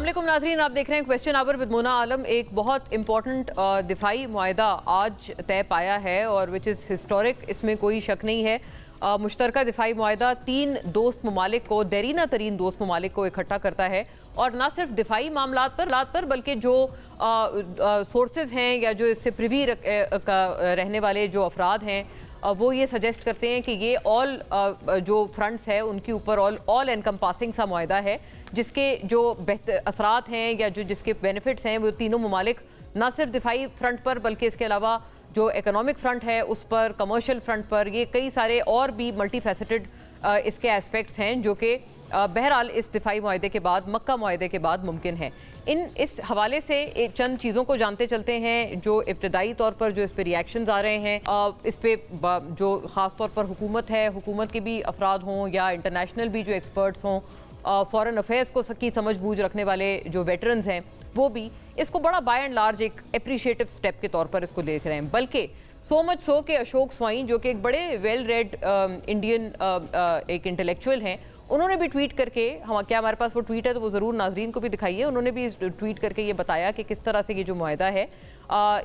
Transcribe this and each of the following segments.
अस्सलाम वालेकुम नाज़रीन, आप देख रहे हैं क्वेश्चन आवर विद मोना आलम। एक बहुत इंपॉर्टेंट दिफाई मुआहदा आज तय पाया है और विच इज़ हिस्टोरिक, इसमें कोई शक नहीं है। मुश्तरका दिफाई मुआहदा 3 दोस्त ममालिक को, देरीना तरीन दोस्त ममालिक को इकट्ठा करता है और ना सिर्फ दिफाई मामलात पर बल्कि जो सोर्सेज हैं या जो इससे प्रिवी रहने वाले जो अफराद हैं वो ये सजेस्ट करते हैं कि ये ऑल जो फ्रंट्स है उनके ऊपर ऑल एनकम्पासिंग सा मुआहदा है, जिसके जो असरात हैं या जो जिसके बेनिफिट्स हैं वो तीनों ममालिक ना सिर्फ दिफाई फ्रंट पर बल्कि इसके अलावा जो इकोनॉमिक फ्रंट है उस पर, कमर्शियल फ्रंट पर, ये कई सारे और भी मल्टी फैसेटेड इसके एस्पेक्ट्स हैं जो कि बहरहाल इस दिफाई मुआहदे के बाद, मक्का मुआहदे के बाद मुमकिन है। इस हवाले से चंद चीज़ों को जानते चलते हैं जो इब्तदाई तौर पर जो इस पर रिएक्शंस आ रहे हैं। इस पर जो ख़ास तौर पर हुकूमत है, हुकूमत के भी अफराद हों या इंटरनेशनल भी जो एक्सपर्ट्स हों, फॉरेन अफेयर्स को की समझ बूझ रखने वाले जो वेटरन्स हैं वो भी इसको बड़ा बाय एंड लार्ज एक अप्रिशिएटिव स्टेप के तौर पर इसको देख रहे हैं। बल्कि सो मच सो कि अशोक स्वाइन जो कि एक बड़े वेल रेड इंडियन एक इंटेलेक्चुअल हैं, उन्होंने भी ट्वीट करके, क्या हमारे पास वो ट्वीट है तो वो ज़रूर नाजरीन को भी दिखाइए, उन्होंने भी ट्वीट करके ये बताया कि किस तरह से ये जो मुआहदा है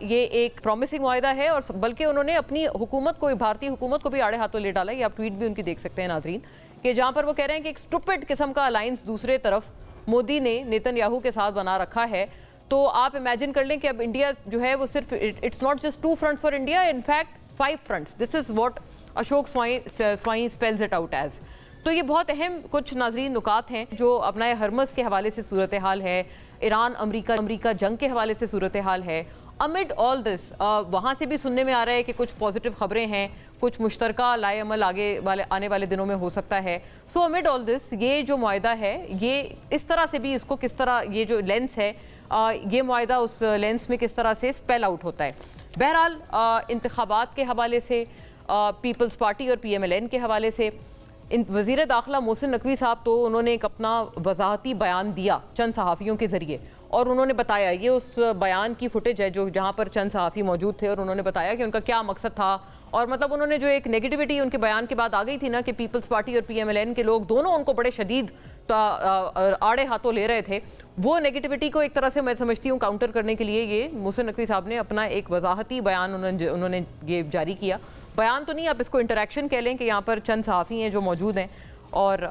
ये एक प्रॉमिसिंग मुआहदा है और बल्कि उन्होंने अपनी हुकूमत को, भारतीय हुकूमत को भी आड़े हाथों ले डाला। ये आप ट्वीट भी उनकी देख सकते हैं नाजरीन, कि जहाँ पर वो कह रहे हैं कि एक स्टूपिड किस्म का अलायंस दूसरे तरफ मोदी ने नेतन्याहू के साथ बना रखा है। तो आप इमेजिन कर लें कि अब इंडिया जो है वो सिर्फ, it's not just 2 fronts for India, in fact 5 fronts. This is what Ashok Swain spells it out as. तो ये बहुत अहम कुछ नाजरीन नुकात हैं जो अपना हरमस के हवाले से सूरत हाल है, ईरान अमरीका जंग के हवाले से सूरत हाल है। अमिड ऑल दिस वहाँ से भी सुनने में आ रहा है कि कुछ पॉजिटिव खबरें हैं, कुछ मुश्तरका लाए अमल आने वाले दिनों में हो सकता है। सो अमिड ऑल दिस ये जो मुआहदा है ये इस तरह से भी, इसको किस तरह, ये जो लेंस है ये मुआहदा उस लेंस में किस तरह से स्पेल आउट होता है। बहरहाल इंतखाबात के हवाले से, पीपल्स पार्टी और PMLN के हवाले से वज़ीर दाखिला मोहसिन नकवी साहब तो उन्होंने एक अपना वजाहती बयान दिया चंद सहाफ़ियों के ज़रिए और उन्होंने बताया, ये उस बयान की फुटेज है जो जहाँ पर चंद सहाफ़ी मौजूद थे और उन्होंने बताया कि उनका क्या मकसद था। और मतलब उन्होंने जो एक नेगेटिविटी उनके बयान के बाद आ गई थी ना कि पीपल्स पार्टी और PMLN के लोग दोनों उनको बड़े शदीद आड़े हाथों ले रहे थे, वो नेगेटिविटी को एक तरह से मैं समझती हूँ काउंटर करने के लिए ये मोहसिन नकवी साहब ने अपना एक वजाहती बयान उन्होंने ये जारी किया। बयान तो नहीं, आप इसको इंटरेक्शन कह लें कि यहाँ पर चंद सहाफ़ी हैं जो मौजूद हैं और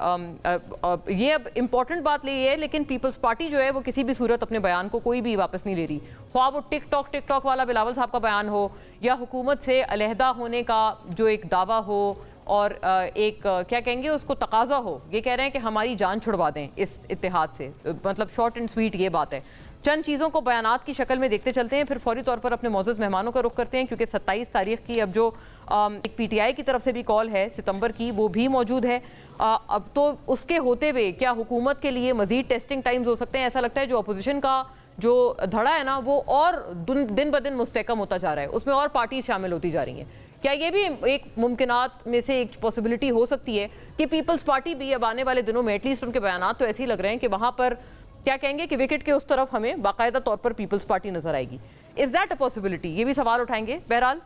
ये अब इम्पॉर्टेंट बात ये है, लेकिन पीपल्स पार्टी जो है वो किसी भी सूरत अपने बयान को कोई भी वापस नहीं ले रही। ख्वाह वो टिकटॉक वाला बिलावल साहब का बयान हो या हुकूमत से अलहदा होने का जो एक दावा हो और एक क्या कहेंगे उसको तकाजा हो, ये कह रहे हैं कि हमारी जान छुड़वा दें इस इत्तेहाद से। मतलब शॉर्ट एंड स्वीट ये बात है। चंद चीज़ों को बयानात की शक्ल में देखते चलते हैं, फिर फौरी तौर पर अपने मौजूद मेहमानों का रुख करते हैं क्योंकि 27 तारीख की अब जो एक PTI की तरफ से भी कॉल है सितंबर की, वो भी मौजूद है। अब तो उसके होते हुए क्या हुकूमत के लिए मज़ीद टेस्टिंग टाइम्स हो सकते हैं? ऐसा लगता है जो अपोजिशन का जो धड़ा है ना वो और दिन ब दिन मुस्तहकम होता जा रहा है, उसमें और पार्टीज शामिल होती जा रही हैं। क्या ये भी एक मुमकिनात में से एक पॉसिबिलिटी हो सकती है कि पीपल्स पार्टी भी अब आने वाले दिनों में, एटलीस्ट उनके बयानात तो ऐसे ही लग रहे हैं कि वहाँ पर क्या कहेंगे कि विकेट के उस तरफ हमें बाकायदा तौर पर पीपल्स पार्टी नजर आएगी? Is that a possibility? ये भी सवाल उठाएंगे। बहरहाल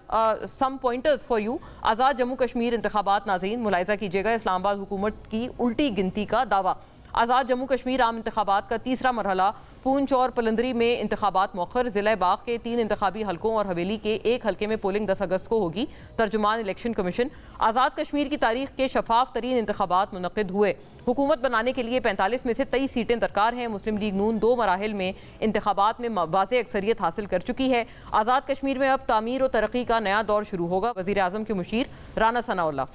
सम पॉइंटर्स फॉर यू। आज़ाद जम्मू कश्मीर इंतखाबात नाज़रीन मुलाहिज़ा कीजिएगा, इस्लामाबाद हुकूमत की उल्टी गिनती का दावा। आज़ाद जम्मू कश्मीर आम इंतखाबात का तीसरा मरहला पूंछ और पलंदरी में इंतखाबात मौखर। ज़िला बाग के 3 इंतखाबी हलकों और हवेली के 1 हलके में पोलिंग 10 अगस्त को होगी। तर्जुमान इलेक्शन कमीशन। आज़ाद कश्मीर की तारीख के शफाफ तरीन इंतखाबात मुनक़िद हुए। हुकूमत बनाने के लिए 45 में से 23 सीटें दरकार हैं। मुस्लिम लीग नून 2 मराहिल में इंतखाबात में वाज़ेह अक्सरियत हासिल कर चुकी है। आज़ाद कश्मीर में अब तामीर और तरक्की का नया दौर शुरू होगा। वज़ीर आज़म के मुशीर राना सनाउल्लाह।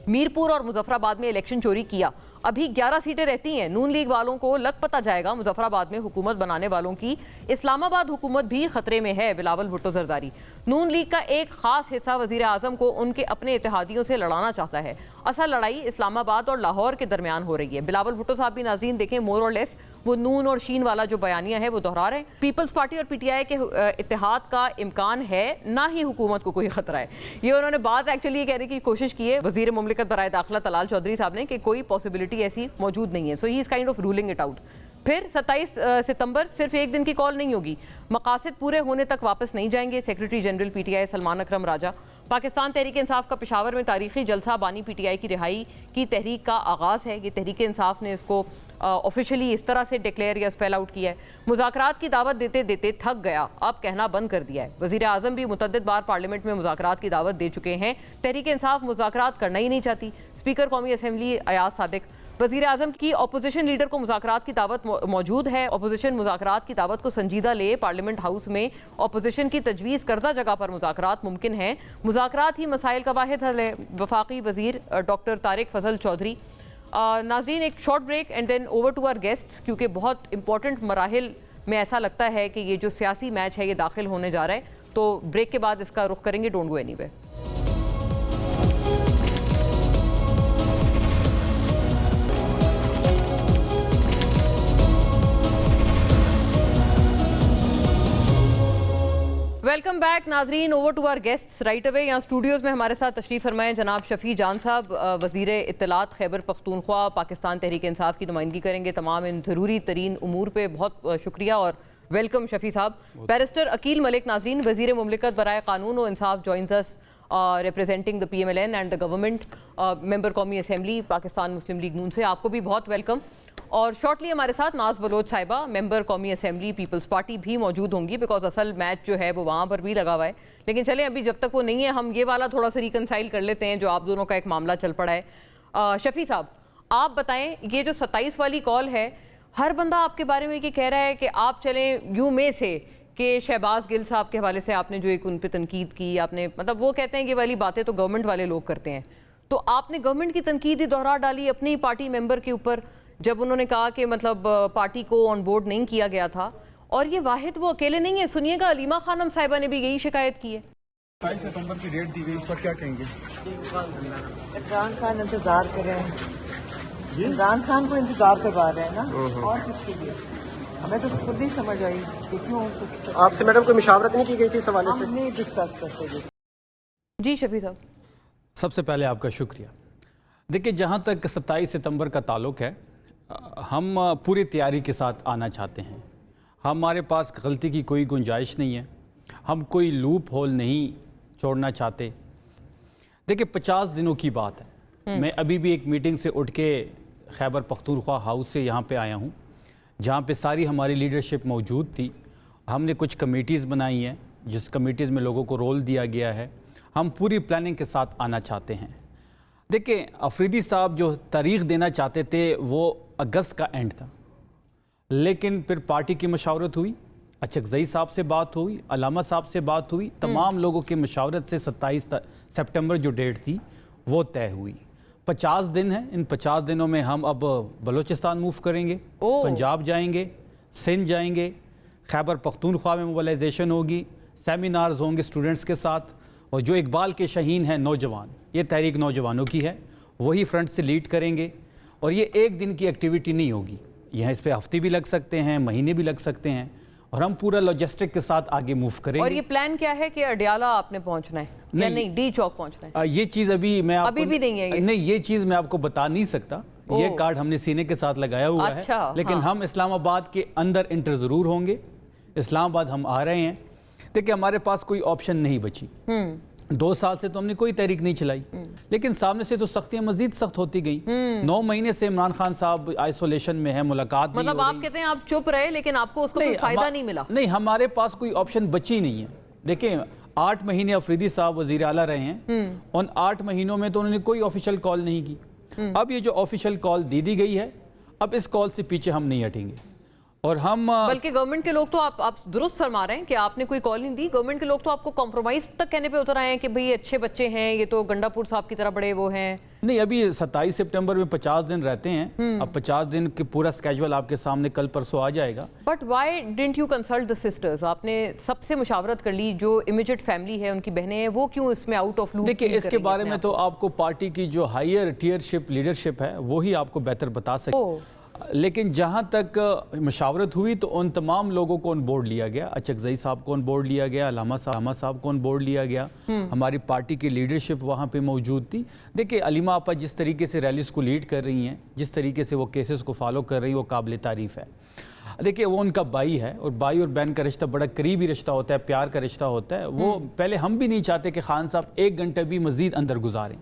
मीरपुर और मुजफ्फराबाद में इलेक्शन चोरी किया, अभी 11 सीटें रहती हैं। नून लीग वालों को लग पता जाएगा मुजफ्फराबाद में हुकूमत बनाने वालों की। इस्लामाबाद हुकूमत भी खतरे में है। बिलावल भुट्टो जरदारी। नून लीग का एक खास हिस्सा वजीर आजम को उनके अपने इत्तेहादियों से लड़ाना चाहता है। असल लड़ाई इस्लामाबाद और लाहौर के दरमियान हो रही है। बिलावल भुट्टो साहब भी नाजरीन देखें, मोर और लेस वो नून और शीन वाला जो बयानिया है वो दोहरा रहे हैं। पीपल्स पार्टी और PTI के इत्तेहाद का इम्कान है, ना ही हुकूमत को कोई खतरा है। ये उन्होंने बात एक्चुअली कहने की कोशिश की है वजीर मुमलिकत बराए दाखिला तलाल चौधरी साहब ने कि कोई पॉसिबिलिटी ऐसी मौजूद नहीं है। So he is kind of ruling it out. फिर 27 सितंबर सिर्फ एक दिन की कॉल नहीं होगी, मकासद पूरे होने तक वापस नहीं जाएंगे। सेक्रेटरी जनरल PTI सलमान अकरम राजा। पाकिस्तान तहरीक इंसाफ का पेशावर में तारीखी जलसा बानी PTI की रिहाई की तहरीक का आगाज़ है। ये तहरीक इंसाफ ने इसको ऑफिशियली इस तरह से डिक्लेयर या स्पेल आउट किया है। मुज़ाकरात की दावत देते देते थक गया, अब कहना बंद कर दिया है। वज़ीर आज़म भी मुतअद्दिद बार पार्लियामेंट में मुज़ाकरात की दावत दे चुके हैं। तहरीक इंसाफ मुज़ाकरात करना ही नहीं चाहती। स्पीकर कौमी असम्बली अयाज सादिक, वज़ीर आज़म की अपोजिशन लीडर को मुज़ाकरात की दावत मौजूद है। अपोजिशन मुज़ाकरात की दावत को संजीदा ले, पार्लियामेंट हाउस में अपोजिशन की तजवीज़ करदा जगह पर मुज़ाकरात मुमकिन है। मुज़ाकरात ही मसाइल का वाहिद हल है। वफाकी वज़ीर डॉक्टर तारिक फजल चौधरी। नाज़रीन, एक short break and then over to our guests, क्योंकि बहुत इंपॉर्टेंट मराहिल में ऐसा लगता है कि ये जो सियासी मैच है ये दाखिल होने जा रहा है। तो ब्रेक के बाद इसका रुख करेंगे। Don't go anywhere. Welcome back नाजरीन, over to our guests right away. यहाँ स्टूडियोज़ में हमारे साथ तशरीफ़ फरमाएं जनाब शफ़ी जान साहब, वज़ीर इत्तलात खैबर पख्तूनख्वा, पाकिस्तान तहरीक इंसाफ की नुमाइंदगी करेंगे तमाम इन ज़रूरी तरीन उमूर पे। बहुत शुक्रिया और वेलकम शफ़ी साहब। बैरिस्टर अकील मलिक नाजरीन, वज़ीर मुमलिकत बराए कानून व इंसाफ, joins us representing the PMLN and the government, member कौमी असम्बली पाकिस्तान मुस्लिम लीग नून से, आपको भी बहुत वेलकम। और शॉर्टली हमारे साथ नाज बलोच साहिबा, मेंबर कौमी असम्बली पीपल्स पार्टी, भी मौजूद होंगी, बिकॉज असल मैच जो है वो वहाँ पर भी लगा हुआ है। लेकिन चलें, अभी जब तक वो नहीं है हम ये वाला थोड़ा सा रिकनसाइल कर लेते हैं जो आप दोनों का एक मामला चल पड़ा है। शफ़ी साहब, आप बताएं, ये जो 27 वाली कॉल है, हर बंदा आपके बारे में ये कह रहा है कि आप चलें यूं में से कि शहबाज गिल साहब के हवाले से आपने जो एक उन पर तनकीद की, आपने मतलब वो कहते हैं कि वाली बातें तो गवर्नमेंट वाले लोग करते हैं, तो आपने गवर्नमेंट की तनकीद ही दोहरा डाली अपनी पार्टी मेंबर के ऊपर जब उन्होंने कहा कि मतलब पार्टी को ऑन बोर्ड नहीं किया गया था। और ये वाहिद वो अकेले नहीं है, सुनिएगा अलीमा खानम साहिबा ने भी यही शिकायत की है। 27 सितंबर की डेट दी गई, इस पर क्या कहेंगे? इमरान खान इंतजार कर रहे हैं, इमरान खान को इंतजार करवा रहे हैं ना, और किसके लिए? हमें तो खुद नहीं समझ आई कि क्यों कुछ। आपसे मैडम कोई मुशावरत नहीं की गई थी इस हवाले से? हम नहीं डिस्कस करते जी शफ़ी साहब। सबसे पहले आपका शुक्रिया। देखिए, जहाँ तक 27 सितंबर का ताल्लुक़ है, हम पूरी तैयारी के साथ आना चाहते हैं। हमारे पास गलती की कोई गुंजाइश नहीं है, हम कोई लूप होल नहीं छोड़ना चाहते। देखिए, 50 दिनों की बात है। मैं अभी भी एक मीटिंग से उठ के खैबर पख्तूनख्वा हाउस से यहाँ पे आया हूँ, जहाँ पे सारी हमारी लीडरशिप मौजूद थी। हमने कुछ कमेटीज़ बनाई हैं, जिस कमेटीज़ में लोगों को रोल दिया गया है। हम पूरी प्लानिंग के साथ आना चाहते हैं। देखिए, अफरीदी साहब जो तारीख़ देना चाहते थे वो अगस्त का एंड था, लेकिन फिर पार्टी की मशावरत हुई, अचकज़ई साहब से बात हुई, अलामा साहब से बात हुई, तमाम लोगों की मशावरत से 27 सितंबर जो डेट थी वो तय हुई। 50 दिन है, इन 50 दिनों में हम अब बलूचिस्तान मूव करेंगे, पंजाब जाएंगे, सिंध जाएंगे, खैबर पख्तूनख्वा में मोबिलाइजेशन होगी, सेमिनार्स होंगे स्टूडेंट्स के साथ। और जो इकबाल के शहीन हैं नौजवान, ये तहरीक नौजवानों की है, वही फ्रंट से लीड करेंगे। और ये एक दिन की एक्टिविटी नहीं होगी, यहाँ इस पे हफ्ते भी लग सकते हैं, महीने भी लग सकते हैं, और हम पूरा लॉजिस्टिक के साथ आगे मूव करेंगे। और ये प्लान क्या है कि अडियाला आपने पहुंचना है या नहीं डी चौक पहुंचना है? ये चीज़ अभी मैं अभी भी नहीं है ये? नहीं, ये चीज़ मैं आपको बता नहीं सकता। ये कार्ड हमने सीने के साथ लगाया हुआ अच्छा, है, लेकिन हाँ। हम इस्लामाबाद के अंदर इंटर ज़रूर होंगे। इस्लामाबाद हम आ रहे हैं। देखिए, हमारे पास कोई ऑप्शन नहीं बची। 2 साल से तो हमने कोई तहरीक नहीं चलाई, लेकिन सामने से तो सख्तियां मजीद सख्त होती गई। 9 महीने से इमरान खान साहब आइसोलेशन में है, मुलाकात नहीं मतलब हो आप रही। कहते हैं आप चुप रहे लेकिन आपको उसका कोई फायदा नहीं मिला? नहीं, हमारे पास कोई ऑप्शन बची नहीं है। देखिए, 8 महीने अफरीदी साहब वजीर आला रहे हैं, उन 8 महीनों में तो उन्होंने कोई ऑफिशियल कॉल नहीं की। अब ये जो ऑफिशियल कॉल दी गई है, अब इस कॉल से पीछे हम नहीं हटेंगे। और हम बल्कि गवर्नमेंट के लोग तो आप दुरुस्त फरमा रहे हैं कि आपने कोई कॉल नहीं दी। गवर्नमेंट के लोग तो आपको कॉम्प्रोमाइज तक कहने पे उतर आए हैं कि भाई अच्छे बच्चे हैं, ये तो गंडापुर साहब की तरह बड़े वो हैं। नहीं, अभी 27 सितंबर में 50 दिन रहते हैं। अब 50 दिन के पूरा स्केजुअल आपके सामने कल परसों आ जाएगा। But why didn't you consult the sisters? आपने सबसे मुशावरत कर ली, जो इमीडिएट फैमिली है, उनकी बहनें हैं, वो क्यों इसमें आउट ऑफ लूप? देखिए, इसके बारे में तो आपको पार्टी की जो हायर टीयरशिप लीडरशिप है वो ही आपको बेहतर बता सकते। लेकिन जहां तक मशावरत हुई तो उन तमाम लोगों को ऑन बोर्ड लिया गया। अचकज़ई साहब को ऑन बोर्ड लिया गया, अलामा साहब को ऑन बोर्ड लिया गया। हमारी पार्टी की लीडरशिप वहां पे मौजूद थी। देखिए, अलीमा आपा जिस तरीके से रैलीज को लीड कर रही हैं, जिस तरीके से वो केसेस को फॉलो कर रही हैं, वो काबिल तारीफ़ है। देखिए, वो उनका भाई है, और भाई और बहन का रिश्ता बड़ा करीबी रिश्ता होता है, प्यार का रिश्ता होता है। वो पहले हम भी नहीं चाहते कि खान साहब 1 घंटा भी मज़ीद अंदर गुजारें,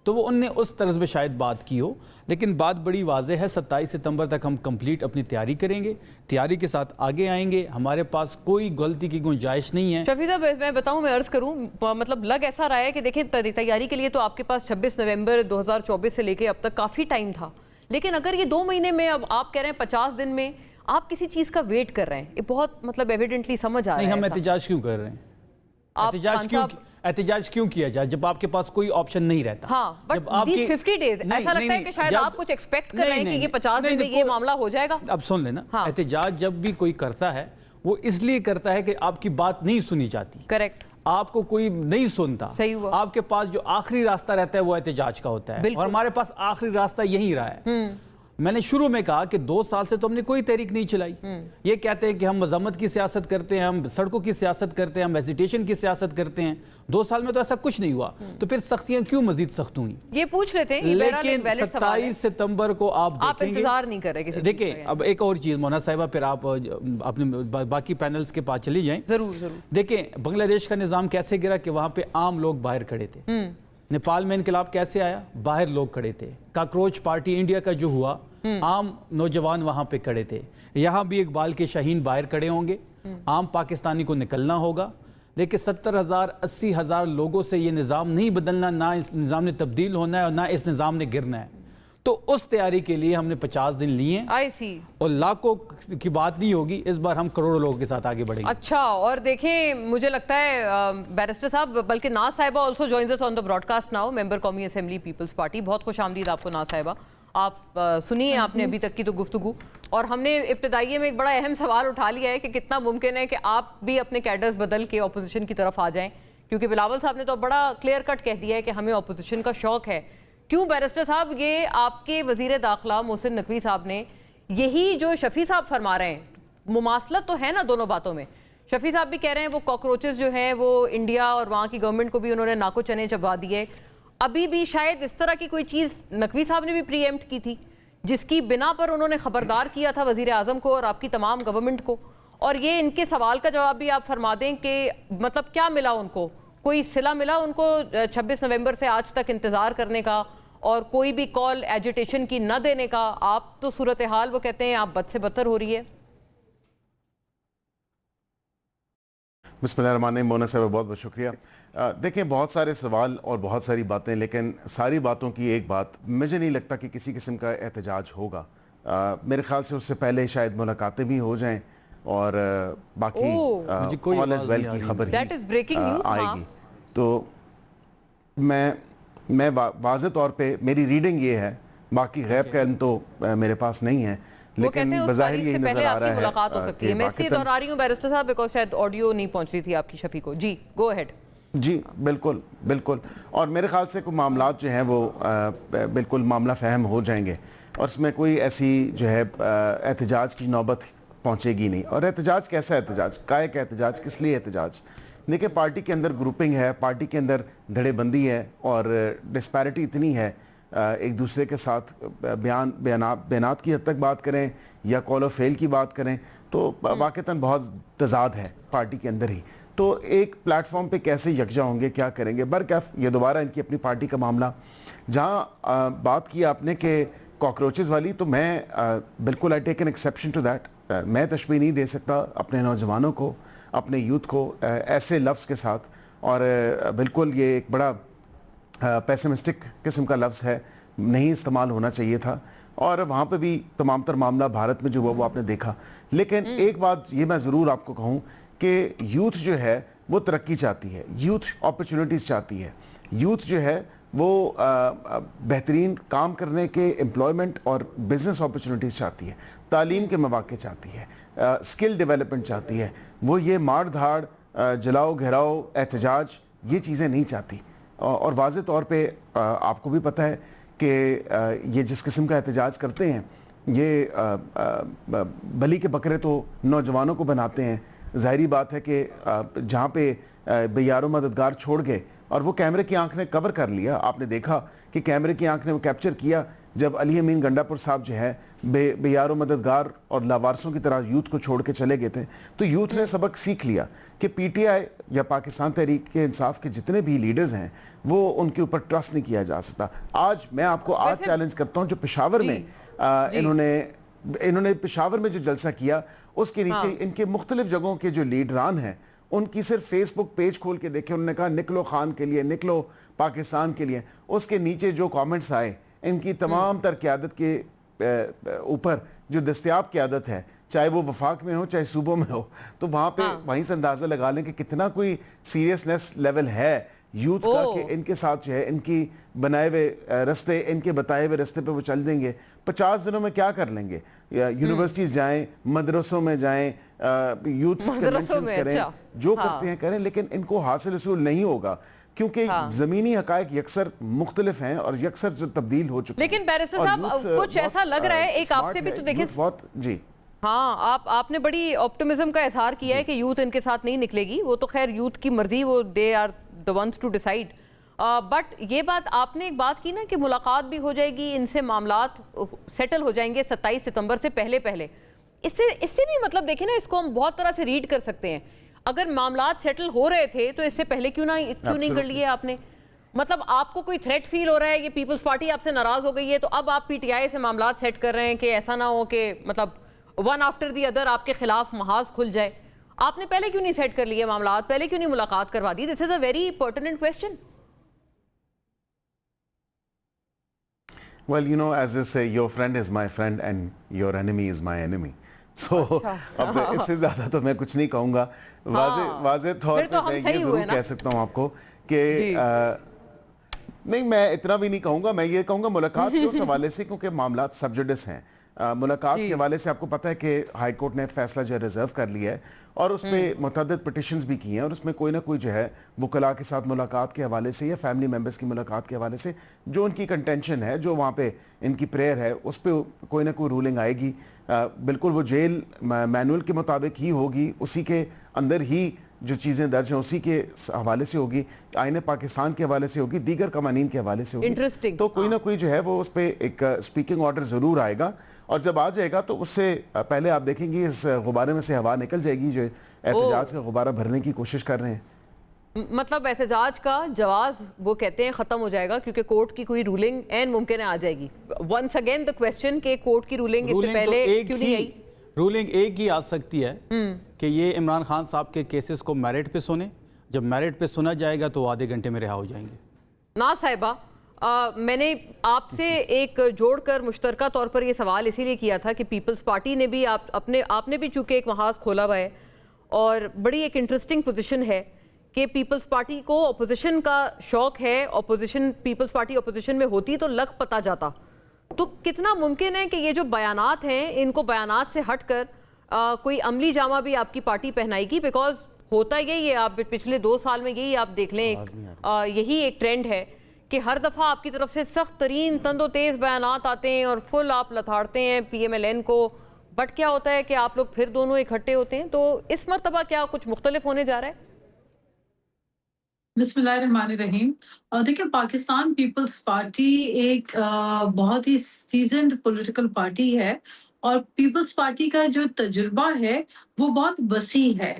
तो वो उनने उस तर्ज में शायद बात की हो, लेकिन बात बड़ी वाज़ेह है। 27 सितंबर तक हम कंप्लीट अपनी तैयारी करेंगे, तैयारी के साथ आगे आएंगे। हमारे पास कोई गलती की गुंजाइश नहीं है। शफी साहब, मैं बताऊं, मैं अर्ज करूं, मतलब लग ऐसा रहा है कि देखें, तैयारी के लिए तो आपके पास 26 नवंबर 2024 से लेके अब तक काफ़ी टाइम था, लेकिन अगर ये 2 महीने में, अब आप कह रहे हैं 50 दिन में आप किसी चीज़ का वेट कर रहे हैं, ये बहुत मतलब एविडेंटली समझ आ रहा है। नहीं, हम एहतजाज क्यों कर रहे हैं? एहतजाज क्यों किया जाए जब आपके पास कोई ऑप्शन नहीं रहता? हाँ, बट these 50 days ऐसा लगता है कि शायद आप कुछ एक्सपेक्ट कर रहे हैं कि ये 50 दिन में ये मामला हो जाएगा। अब सुन लेना, एहतजाज जब भी कोई करता है वो इसलिए करता है कि आपकी बात नहीं सुनी जाती। करेक्ट। आपको कोई नहीं सुनता, सही हुआ। आपके पास जो आखिरी रास्ता रहता है वो एहतजाज का होता है, और हमारे पास आखिरी रास्ता यही रहा है। मैंने शुरू में कहा कि 2 साल से तो हमने कोई तहरीक नहीं चलाई। ये कहते हैं कि हम मजम्मत की सियासत करते हैं, हम सड़कों की सियासत करते हैं, हम हेजिटेशन की सियासत करते हैं। 2 साल में तो ऐसा कुछ नहीं हुआ, तो फिर सख्तियां क्यों मजीद सख्त हुई? ये पूछ लेते हैं। लेकिन 27 सितंबर को आप देखेंगे, इंतजार नहीं कर रहे किसी। देखिए, अब एक और चीज मोना साहिबा, फिर आप अपने बाकी पैनल्स के पास चली जाएं। जरूर जरूर। देखिए, बांग्लादेश का निजाम कैसे गिरा कि वहां पे आम लोग बाहर खड़े थे। नेपाल में इनकलाब कैसे आया? बाहर लोग खड़े थे। काकरोच पार्टी इंडिया का जो हुआ, आम नौजवान वहां पे खड़े थे। यहां भी इकबाल के शाहीन बाहर खड़े होंगे। आम पाकिस्तानी को निकलना होगा। देखिए, 70,000 80,000 लोगों से ये निज़ाम नहीं बदलना, ना इस निज़ाम ने तब्दील होना है और ना इस निज़ाम ने गिरना है। तो उस तैयारी के लिए हमने 50 दिन लिए। आई सी। और लाखों की बात नहीं होगी, इस बार हम करोड़ों लोगों के साथ आगे बढ़ेंगे। अच्छा, और देखें, मुझे लगता है बैरिस्टर साहब, बल्कि नाज साहिबा also joins us on the broadcast now, member कौमी असेंबली पीपल्स पार्टी। बहुत खुश आमदीद आपको नाज साहिबा। आप सुनिए आपने अभी तक की तो गुफ्तगू, और हमने इब्तिदाई में एक बड़ा अहम सवाल उठा लिया है कि कितना मुमकिन है कि आप भी अपने कैडर्स बदल के अपोजिशन की तरफ आ जाएं, क्योंकि बिलावल साहब ने तो बड़ा क्लियर कट कह दिया है कि हमें अपोजिशन का शौक है। क्यों बैरिस्टर साहब, ये आपके वजीर दाखिला मोहसिन नकवी साहब ने यही जो शफी साहब फरमा रहे हैं, मुमासलत तो है ना दोनों बातों में। शफी साहब भी कह रहे हैं वो कॉकरोचेस जो हैं वो इंडिया और वहाँ की गवर्नमेंट को भी उन्होंने नाको चने चबा दिए। अभी भी शायद इस तरह की कोई चीज़ नकवी साहब ने भी प्रीएम्प्ट की थी, जिसकी बिना पर उन्होंने खबरदार किया था वजीर आजम को और आपकी तमाम गवर्नमेंट को। और ये इनके सवाल का जवाब भी आप फरमा दें कि मतलब क्या मिला उनको, कोई सिला मिला उनको 26 नवंबर से आज तक इंतज़ार करने का और कोई भी कॉल एजिटेशन की न देने का? आप तो सूरत हाल, वो कहते हैं आप बद से बदतर हो रही है। बिस्मिल्लाहिर्रहमानिर्रहीम। मोना साहब, बहुत बहुत शुक्रिया। देखें, बहुत सारे सवाल और बहुत सारी बातें, लेकिन सारी बातों की एक बात, मुझे नहीं लगता कि किसी किस्म का एहतजाज होगा। मेरे ख्याल से उससे पहले शायद मुलाकातें भी हो जाएं और बाकी ऑल इज वेल की खबर ही आएगी। तो मैं वाज़े तौर पे मेरी रीडिंग ये है, बाकी गैब का इल्म तो मेरे पास नहीं है, लेकिन बज़ाहिर यही नजर आ रहा है। मुलाकात हो सकती है। मैं इसलिए दोहरा रही हूं बैरिस्टर साहब, बिकॉज़ शायद ऑडियो नहीं पहुंच रही थी आपकी शफी को। जी, गो अहेड। जी बिल्कुल बिल्कुल। और मेरे ख्याल से कोई मामलात जो हैं वो बिल्कुल मामला फ़हम हो जाएंगे और इसमें कोई ऐसी जो है एहतजाज की नौबत पहुंचेगी नहीं। और एहतजाज कैसा एहतजाज, काहे का एहतजाज, किस लिए एहतजाज? देखिए, पार्टी के अंदर ग्रुपिंग है, पार्टी के अंदर धड़ेबंदी है और डिस्पैरिटी इतनी है, एक दूसरे के साथ बयानात की हद तक बात करें या कॉल ऑफ फेल की बात करें तो वाक़तन बहुत तजाद है पार्टी के अंदर ही। तो एक प्लेटफॉर्म पे कैसे यकजा होंगे, क्या करेंगे? बरकैफ ये दोबारा इनकी अपनी पार्टी का मामला। जहाँ बात की आपने कि कॉकरोचेस वाली, तो मैं बिल्कुल I take an exception to that. मैं तशबीह नहीं दे सकता अपने नौजवानों को, अपने यूथ को ऐसे लफ्ज़ के साथ, और बिल्कुल ये एक बड़ा पेसिमिस्टिक किस्म का लफ्ज़ है, नहीं इस्तेमाल होना चाहिए था। और वहाँ पे भी तमाम तर मामला भारत में जो हुआ वो आपने देखा। लेकिन एक बात ये मैं ज़रूर आपको कहूँ कि यूथ जो है वो तरक्की चाहती है, यूथ अपॉर्चुनिटीज़ चाहती है, यूथ जो है वो बेहतरीन काम करने के एम्प्लॉयमेंट और बिज़नेस अपॉर्चुनिटीज़ चाहती है, तालीम के मौके चाहती है, स्किल डेवलपमेंट चाहती है। वो ये मार धाड़, जलाओ घिराओ, एहतजाज, ये चीज़ें नहीं चाहती। और वाज़े तौर पे आपको भी पता है कि ये जिस किस्म का एहतजाज करते हैं, ये बली के बकरे तो नौजवानों को बनाते हैं। ज़ाहिरी बात है कि जहाँ पे बेयारो मददगार छोड़ गए और वो कैमरे की आंख ने कवर कर लिया, आपने देखा कि कैमरे की आंख ने वो कैप्चर किया جب علی امین گنڈاپور صاحب جو ہے بے یار و مددگار اور لاوارسوں کی طرح یوتھ کو چھوڑ کے چلے گئے تھے، تو یوتھ نے سبق سیکھ لیا کہ پی ٹی آئی یا پاکستان تحریک انصاف کے جتنے بھی لیڈرز ہیں وہ ان کے اوپر ٹرسٹ نہیں کیا جا سکتا. آج میں آپ کو آج چیلنج کرتا ہوں، جو پشاور میں انہوں نے پشاور میں جو جلسہ کیا اس کے نیچے ان کے مختلف جگہوں کے جو لیڈران ہیں ان کی صرف فیس بک پیج کھول کے دیکھیں، انہوں نے کہا نکلو خان کے لیے، نکلو پاکستان کے لیے. اس کے نیچے جو کامنٹس آئے ان کی تمام تر قیادت کے اوپر جو دستیاب قیادت ہے، چاہے وہ وفاق میں ہو چاہے صوبوں میں ہو، تو وہاں پہ وہیں سے اندازہ لگا لیں کہ کتنا کوئی سیریسنس لیول ہے یوتھ کا کہ ان کے ساتھ جو ہے ان کی بنائے ہوئے رستے، ان کے بتائے ہوئے رستے پہ وہ چل دیں گے. 50 دنوں میں کیا کر لیں گے؟ یونیورسٹیز جائیں، مدرسوں میں جائیں، یوتھ کنونشنز کریں، جو کرتے ہیں کریں، لیکن ان کو حاصل حصول نہیں ہوگا کیونکہ زمینی حقائق یکسر مختلف ہیں اور یکسر جو تبدیل ہو چکے ہیں. لیکن بیرسٹر صاحب کچھ ایسا لگ رہا ہے، ایک آپ سے بھی تو دیکھیں جی ہاں آپ نے بڑی آپٹیمزم کا اظہار کیا ہے کہ یوتھ ان کے ساتھ نہیں نکلے گی. وہ تو خیر یوتھ کی مرضی، وہ they are the ones to decide. But یہ بات آپ نے ایک بات کی نا کہ ملاقات بھی ہو جائے گی، ان سے معاملات سیٹل ہو جائیں گے 27 ستمبر سے پہلے. اس سے بھی مطلب دیکھیں نا، اس کو ہم بہت طرح سے ریڈ کر سکتے ہیں. اگر معاملات سیٹل ہو رہے تھے تو اس سے پہلے کیوں نہیں کر لیے آپ نے؟ مطلب آپ کو کوئی تھریٹ فیل ہو رہا ہے، یہ پیپلز پارٹی آپ سے ناراض ہو گئی ہے تو اب آپ پی ٹی آئی سے معاملات سیٹ کر رہے ہیں کہ ایسا نہ ہو کہ مطلب ون آفٹر دی ادر آپ کے خلاف محاذ کھل جائے. آپ نے پہلے کیوں نہیں سیٹ کر لیے معاملات؟ پہلے کیوں نہیں ملاقات کروا دی؟ This is a very pertinent question. Well, you know, as they say, your friend is my friend and your enemy is my enemy. So, اب اس سے زیادہ تو میں کچھ نہیں کہوں گا. واضح طور پہ میں یہ ضرور کہہ سکتا ہوں آپ کو کہ نہیں، میں اتنا بھی نہیں کہوں گا. میں یہ کہوں گا ملاقات کے اس حوالے سے، کیونکہ معاملات سب جوڈس ہیں. ملاقات کے حوالے سے آپ کو پتہ ہے کہ ہائی کورٹ نے فیصلہ جو ریزرو کر لیا ہے اور اس پہ متعدد پٹیشنز بھی کی ہیں، اور اس میں کوئی نہ کوئی جو ہے وکلاء کے ساتھ ملاقات کے حوالے سے یا فیملی ممبرز کی ملاقات کے حوالے سے جو ان کی کنٹینشن ہے، جو وہاں پہ ان کی پریئر ہے، اس پہ کوئی نہ کوئی رولنگ آئے گی. بالکل وہ جیل مینول کے مطابق ہی ہوگی، اسی کے اندر ہی جو چیزیں درج ہیں اسی کے حوالے سے ہوگی، آئین پاکستان کے حوالے سے ہوگی، دیگر قوانین کے حوالے سے ہوگی. تو کوئی نہ کوئی جو ہے وہ اس پہ ایک اسپیکنگ آرڈر ضرور آئے گا، اور جب آ جائے گا تو اس سے پہلے آپ دیکھیں گے اس غبارے میں سے ہوا نکل جائے گی جو احتجاج کا غبارہ بھرنے کی کوشش کر رہے ہیں. مطلب احتجاج کا جواز وہ کہتے ہیں ختم ہو جائے گا کیونکہ کورٹ کی کوئی رولنگ این ممکن ہے آ جائے گی. ونس اگین دا کویسچن کہ کورٹ کی رولنگ اس سے پہلے کیوں نہیں آئی؟ رولنگ ایک ہی آ سکتی ہے کہ یہ عمران خان صاحب کے کیسز کو میرٹ پہ سنیں. جب میرٹ پہ سنا جائے گا تو وہ آدھے گھنٹے میں رہا ہو جائیں گے. ناز صاحبہ، میں نے آپ سے ایک جوڑ کر مشترکہ طور پر یہ سوال اسی لیے کیا تھا کہ پیپلز پارٹی نے بھی آپ نے بھی چونکہ ایک محاذ کھولا ہوا ہے اور بڑی ایک انٹرسٹنگ پوزیشن ہے کہ پیپلز پارٹی کو اپوزیشن کا شوق ہے. پیپلز پارٹی اپوزیشن میں ہوتی تو لگ پتہ جاتا. تو کتنا ممکن ہے کہ یہ جو بیانات ہیں ان کو بیانات سے ہٹ کر کوئی عملی جامہ بھی آپ کی پارٹی پہنائے گی؟ بیکاز ہوتا یہی ہے، آپ پچھلے 2 سال میں یہی آپ دیکھ لیں، یہی ایک ٹرینڈ ہے کہ ہر دفعہ آپ کی طرف سے سخت ترین تند و تیز بیانات آتے ہیں اور فل آپ لتھاڑتے ہیں پی ایم ایل این کو. بٹ کیا ہوتا ہے کہ آپ لوگ پھر دونوں اکٹھے ہوتے ہیں. تو اس مرتبہ کیا کچھ مختلف ہونے جا رہا ہے؟ بسم اللہ الرحمن الرحیم. دیکھیں، پاکستان پیپلز پارٹی ایک بہت ہی سیزنڈ پولیٹیکل پارٹی ہے اور پیپلز پارٹی کا جو تجربہ ہے وہ بہت وسیع ہے.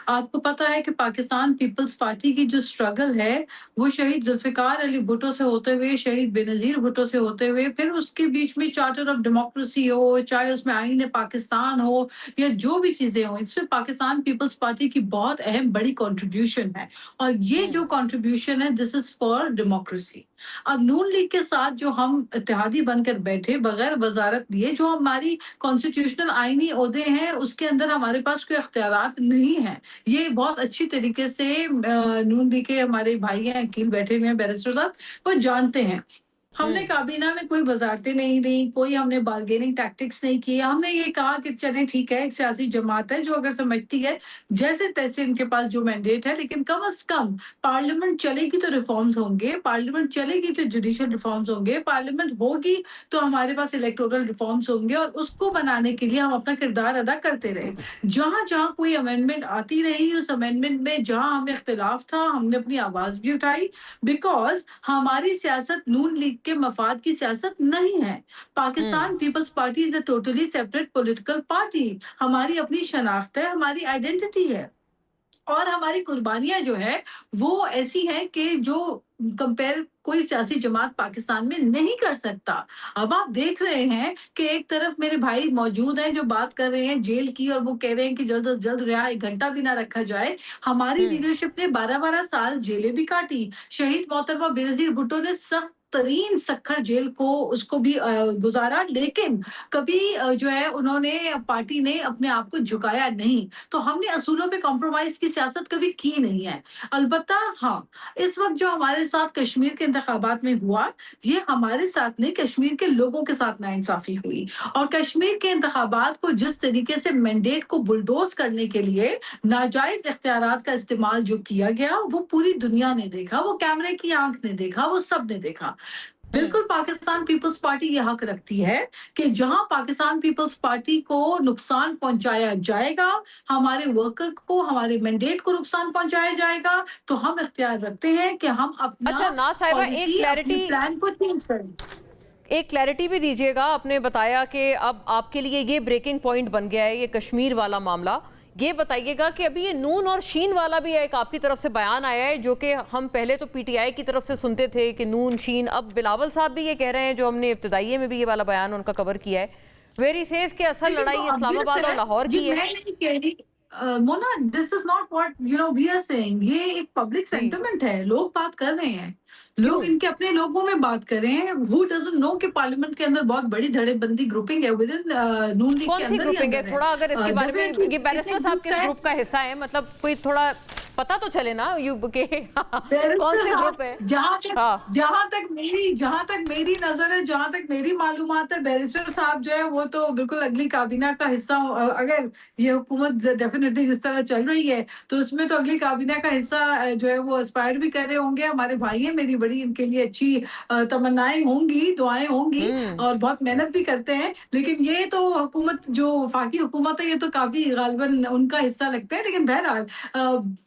آپ کو پتہ ہے کہ پاکستان پیپلز پارٹی کی جو سٹرگل ہے وہ شہید ذوالفقار علی بھٹو سے ہوتے ہوئے، شہید بے نظیر بھٹو سے ہوتے ہوئے، پھر اس کے بیچ میں چارٹر آف ڈیموکریسی ہو، چاہے اس میں آئین پاکستان ہو یا جو بھی چیزیں ہوں، اس میں پاکستان پیپلز پارٹی کی بہت اہم بڑی کنٹریبیوشن ہے. اور یہ جو کنٹریبیوشن ہے دس از فار ڈیموکریسی. اب نون لیگ کے ساتھ جو ہم اتحادی بن کر بیٹھے بغیر وزارت دیے، جو ہماری کانسٹیٹیوشنل آئینی عہدے ہیں اس کے اندر ہمارے پاس کوئی اختیارات نہیں ہیں. یہ بہت اچھی طریقے سے نون لیگ کے ہمارے بھائی ہیں، وکیل بیٹھے ہوئے ہیں، بیرسٹر صاحب، وہ جانتے ہیں. ہم نے کابینہ میں کوئی وزارتیں نہیں رہیں، کوئی ہم نے بارگیننگ ٹیکٹکس نہیں کی. ہم نے یہ کہا کہ چلیں ٹھیک ہے، ایک سیاسی جماعت ہے جو اگر سمجھتی ہے جیسے تیسے ان کے پاس جو مینڈیٹ ہے، لیکن کم از کم پارلیمنٹ چلے گی تو ریفارمز ہوں گے، پارلیمنٹ چلے گی تو جوڈیشل ریفارمز ہوں گے، پارلیمنٹ ہوگی تو ہمارے پاس الیکٹورل ریفارمز ہوں گے، اور اس کو بنانے کے لیے ہم اپنا کردار ادا کرتے رہے. جہاں جہاں کوئی امینڈمنٹ آتی رہی، اس امینڈمنٹ میں جہاں ہمیں اختلاف تھا ہم نے اپنی آواز بھی اٹھائی، بیکاز ہماری سیاست نون لیگ के मफाद की सियासत नहीं है। Pakistan People's Party is a totally separate political party. हमारी अपनी शनाख्त है, हमारी आइडेंटिटी है, और हमारी कुर्बानियां जो है वो ऐसी हैं कि जो कंपेयर कोई सियासी जमात पाकिस्तान में नहीं कर सकता। अब आप देख रहे हैं कि एक तरफ मेरे भाई मौजूद हैं जो बात कर रहे हैं जेल की, और वो कह रहे हैं कि जल्द से जल्द रिहा 1 घंटा भी ना रखा जाए। हमारी लीडरशिप ने 12-12 साल जेलें भी काटी। शहीद मोहतरमा बेनज़ीर भुट्टो ने सख्त तरीन सख्खर जेल को उसको भी गुजारा, लेकिन कभी जो है उन्होंने पार्टी ने अपने आप को झुकाया नहीं। तो हमने असूलों पे कॉम्प्रोमाइज की सियासत कभी की नहीं है। अलबत्ता हाँ, इस वक्त जो हमारे साथ कश्मीर के इंतखाबात में हुआ, ये हमारे साथ नहीं, कश्मीर के लोगों के साथ नाइंसाफी हुई। और कश्मीर के इंतखाबात को जिस तरीके से मैंडेट को बुलडोज करने के लिए नाजायज इख्तियारात का इस्तेमाल जो किया गया, वो पूरी दुनिया ने देखा, वो कैमरे की आंख ने देखा, वो सब ने देखा। बिल्कुल पाकिस्तान पीपल्स पार्टी ये हक रखती है कि जहां पाकिस्तान पीपल्स पार्टी को नुकसान पहुंचाया जाएगा, हमारे वर्कर को, हमारे मैंडेट को नुकसान पहुंचाया जाएगा, तो हम इख्तियार रखते हैं कि हम अपना अच्छा, नाज साहिबा, एक क्लैरिटी, प्लान को चेंज करें। एक क्लैरिटी भी दीजिएगा। आपने बताया कि अब आपके लिए ये ब्रेकिंग पॉइंट बन गया है, ये कश्मीर वाला मामला। ये बताइएगा कि अभी ये नून और शीन वाला भी एक आपकी तरफ से बयान आया है, जो कि हम पहले तो पीटीआई की तरफ से सुनते थे कि नून शीन, अब बिलावल साहब भी ये कह रहे हैं, जो हमने इब्तिदाइये में भी ये वाला बयान उनका कवर किया है, वेरी सेज कि असल लड़ाई इस्लामाबाद और लाहौर की है। मैं नहीं कह रही Mona, this is not what we are saying. ये एक पब्लिक सेंटिमेंट है, लोग बात कर रहे हैं, लोग इनके अपने लोगों में बात कर रहे हैं। हु डजंट नो कि पार्लियामेंट के अंदर बहुत बड़ी धड़ेबंदी ग्रुपिंग है विद इन नून लीग के अंदर। ग्रुपिंग है? थोड़ा अगर इसके बारे में, ये बैरिस्टर साहब के ग्रुप का हिस्सा है, मतलब कोई थोड़ा पता तो चले ना यू के कौन से ग्रुप है। जहां तक मेरी नजर है, जहां तक मेरी मालूमात है, बैरिस्टर साहब जो है वो तो बिल्कुल अगली काबीना का हिस्सा, अगर ये हुकूमत डेफिनेटली जिस तरह चल रही है तो उसमें तो अगली काबीना का हिस्सा जो है वो एस्पायर भी कर रहे होंगे। हमारे भाई हैं, मेरी बड़ी इनके लिए अच्छी तमन्नाएं होंगी, दुआएं होंगी, और बहुत मेहनत भी करते हैं। लेकिन ये तो हुकूमत जो वफाकी हुकूमत है, ये तो काफी गालिबन उनका हिस्सा लगता है। लेकिन बहरहाल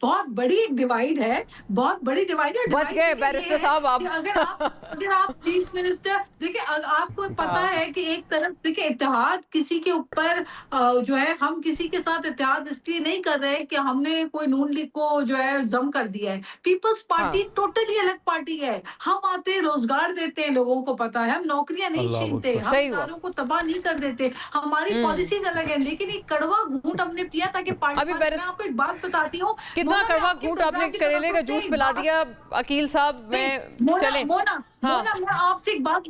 बहुत बड़ी एक डिवाइड है, बहुत बड़ी डिवाइड है। बच गए बैरिस्टर साहब आप। अगर आप चीफ मिनिस्टर देखिए, आपको पता है कि एक तरफ देखिए इत्तेहाद किसी के ऊपर जो है, हम किसी के साथ इत्तेहाद इसलिए नहीं कर रहे कि हमने कोई नून लीग को जो है जम कर दिया है। पीपल्स पार्टी टोटली अलग पार्टी है। हम आते हैं, रोजगार देते हैं, लोगों को पता है, हम नौकरियां नहीं छीनते, हम इदारों को तबाह नहीं कर देते, हमारी पॉलिसीज अलग है। लेकिन एक कड़वा घूंट हमने पिया ताकि पार्टी, मैं आपको एक बात बताती हूँ, कितना कड़वा घूंट आपने करेले का जूस पिला दिया अकील साहब। मैं चले मोना, मैं आपसे एक बात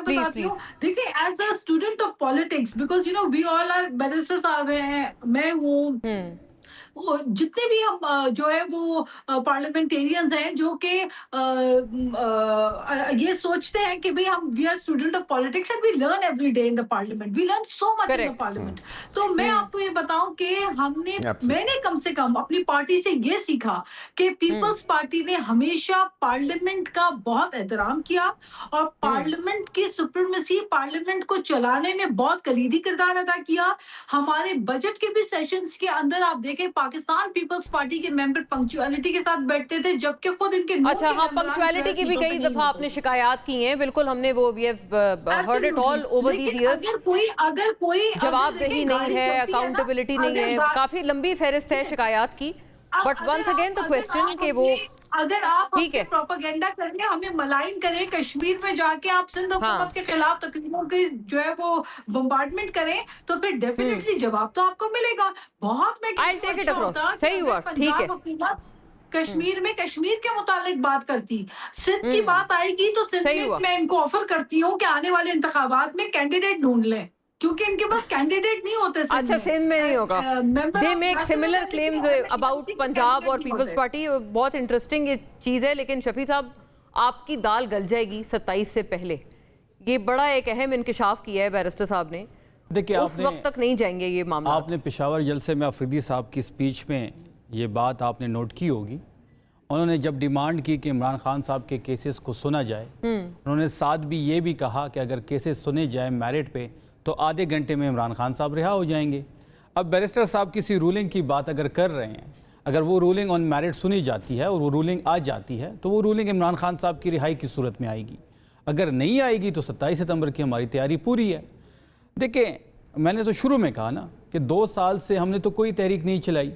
बताती हूँ। देखिए, as a student of politics, because you know we all are, barrister sahab हैं, मैं हूँ, जितने भी हम जो है वो पार्लियामेंटेरियंस हैं जो कि ये सोचते हैं कि भाई हम we are student of politics and we learn every day in the parliament, we learn so much in the parliament. तो मैं आपको ये बताऊं कि मैंने कम से कम अपनी पार्टी से ये सीखा कि पीपल्स पार्टी ने हमेशा पार्लियामेंट का बहुत एहतराम किया, और पार्लियामेंट की सुप्रीमेसी, पार्लियामेंट को चलाने में बहुत कलीदी किरदार अदा किया। हमारे बजट के भी सेशंस के अंदर आप देखें, पाकिस्तान पीपल्स पार्टी के मेंबर पंक्चुअलिटी के साथ बैठते थे, जबकि खुद इनके अच्छा हाँ, पंक्चुअलिटी की भी कई दफा आपने शिकायत की हैं, बिल्कुल हमने वो we have heard it all over these years. अगर कोई जवाबदेही नहीं है, अकाउंटेबिलिटी नहीं है, काफी लंबी फहरिस्त है शिकायत की। But once again the question कि वो अगर आप प्रोपेगेंडा करें, हमें मलाइन करें, कश्मीर में जाके आप सिंध हुकूमत के खिलाफ तकरीरों की जो है वो बम्बार्डमेंट करें, तो फिर डेफिनेटली जवाब तो आपको मिलेगा। बहुत सही हुआ, ठीक है। कश्मीर में कश्मीर के मुतालिक बात करती, सिंध की बात आएगी तो सिंध में मैं इनको ऑफर करती हूँ कि आने वाले इंतखाबात में कैंडिडेट ढूंढ लें, क्योंकि इनके पास कैंडिडेट नहीं होते। अच्छा, सिंध में नहीं होगा। They make similar claims about Punjab और पीपल्स पार्टी। बहुत इंटरेस्टिंग ये चीज़ है। लेकिन शफी साहब, आपकी दाल गल जाएगी 27 से पहले, ये बड़ा एक अहम इंकिशाफ किया है बैरिस्टर साहब ने। देखिए, उस वक्त तक नहीं जाएंगे ये मामला। आपने पेशावर जलसे में अफरीदी साहब की स्पीच में ये बात आपने नोट की होगी। उन्होंने जब डिमांड की कि इमरान खान साहब के केसेस को सुना जाए, उन्होंने साथ भी ये भी कहा कि अगर केसेस सुने जाए मेरिट पे तो आधे घंटे में इमरान खान साहब रिहा हो जाएंगे। अब बैरिस्टर साहब किसी रूलिंग की बात अगर कर रहे हैं, अगर वो रूलिंग ऑन मेरिट सुनी जाती है और वो रूलिंग आ जाती है, तो वो रूलिंग इमरान खान साहब की रिहाई की सूरत में आएगी। अगर नहीं आएगी तो 27 सितंबर की हमारी तैयारी पूरी है। देखें, मैंने तो शुरू में कहा ना कि 2 साल से हमने तो कोई तहरीक नहीं चलाई,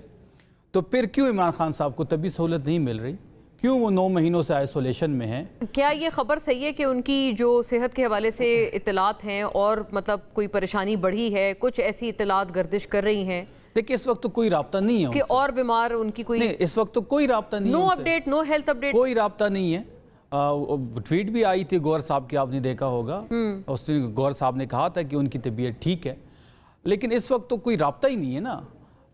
तो फिर क्यों इमरान खान साहब को तभी सहूलत नहीं मिल रही, क्यों वो 9 महीनों से आइसोलेशन में हैं? क्या ये खबर सही है कि उनकी जो सेहत के हवाले से इत्तलात हैं और मतलब कोई परेशानी बढ़ी है, कुछ ऐसी इत्तलात गर्दिश कर रही हैं? देखिए, इस वक्त तो कोई राब्ता नहीं है कि उनसे। और बीमार उनकी कोई नहीं, इस वक्त तो कोई राब्ता नहीं नो है उनसे। अपडेट, नो हेल्थ अपडेट, कोई राब्ता नहीं है। ट्वीट भी आई थी गौर साहब की, आपने देखा होगा। उसने गौर साहब ने कहा था कि उनकी तबीयत ठीक है, लेकिन इस वक्त तो कोई राब्ता ही नहीं है ना।